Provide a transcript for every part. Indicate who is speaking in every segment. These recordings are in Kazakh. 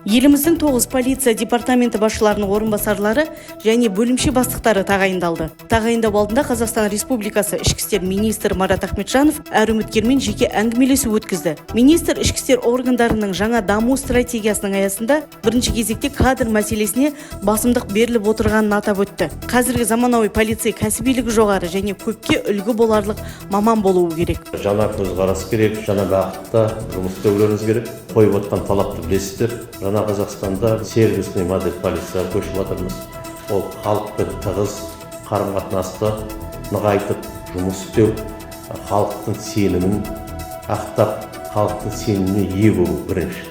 Speaker 1: Еліміздің 9 полиция департаменті басшыларының орынбасарлары және бөлімше бастықтары тағайындалды. Тағайындау алдында Қазақстан Республикасы ішкі істер министрі Марат Ахметжанов әр үміткермен жеке әңгімелесу өткізді. Министр ішкі істер органдарының жаңа даму стратегиясының аясында бірінші кезекте кадр мәселесіне басымдық беріліп отырғанын атап өтті. Қазіргі заманауи полиция кәсібилігі жоғары және көпке үлгі боларлық маман болуы керек.
Speaker 2: Жаңа көзқарас керек, жаңа бағытта жұмыс істеулеріңіз керек. Қойып отқан талапты білесіздер. Жаңа Қазақстанда сервисный модель полиция көшіп жатырмыз. Ол халықпен тығыз қарым-қатынасты нығайтып жұмыс істеу, халықтың сенімін ақтап, халықтың сеніміне ие болу бірінші.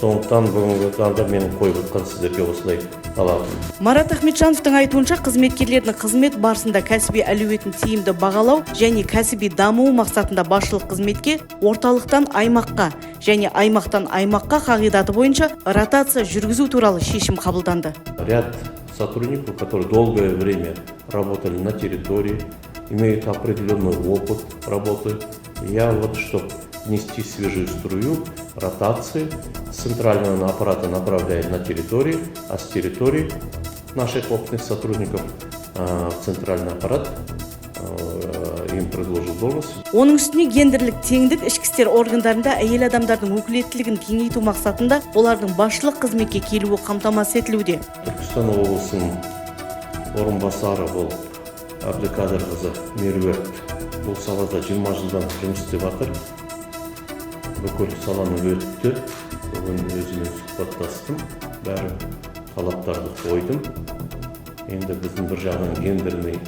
Speaker 2: Сондықтан бүгінгі таңда менің қойып отқан сіздерге осылай талабым.
Speaker 1: Марат Ахметжановтың айтуынша қызметкерлердің қызмет барысында кәсіби әлеуетін тиімді бағалау және кәсіби дамуы мақсатында басшылық қызметке орталықтан аймаққа және аймақтан аймаққа қағидаты бойынша ротация жүргізу туралы шешім қабылданды.
Speaker 2: Ряд сотрудников, которые долгое время работали на территории, имеют определенный опыт работы. Я вот, чтобы внести свежую струю, ротации с центрального аппарата направляем на территории, а с территории наших опытных сотрудников в центральный аппарат им предложил должность.
Speaker 1: Оның үстіне гендерлік теңдік ішкі істер органдарында әйел адамдардың өкілеттілігін кеңейту мақсатында олардың басшылық қызметке келуі қамтамасыз етілуде.
Speaker 2: Түркістан облысының орынбасары болып Әбдіқадырқызы Меруерт бұл салада 20 жылдан жұмыс істеп жатыр. Бүкіл саланы өтті. Бүгін өзімен сұхбаттастым. Бәрі талаптарды қойдым. Енді біздің бір жағынан гендерный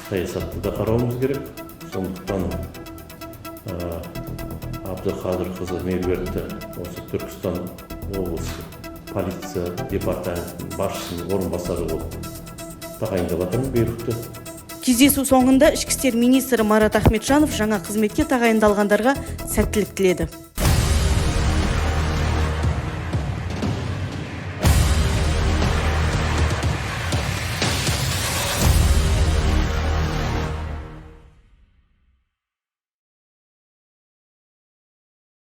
Speaker 2: саясатты да қарауымыз керек. Сондықтан Әбдіқадырқызы Меруертті осы Түркістан облысы полиция департаментінің басшысының орынбасары болып тағайындап жатырмын бұйрықты.
Speaker 1: Кездесу соңында ішкі істер министрі Марат Ахметжанов жаңа қызметке тағайындалғандарға сәттілік тіледі.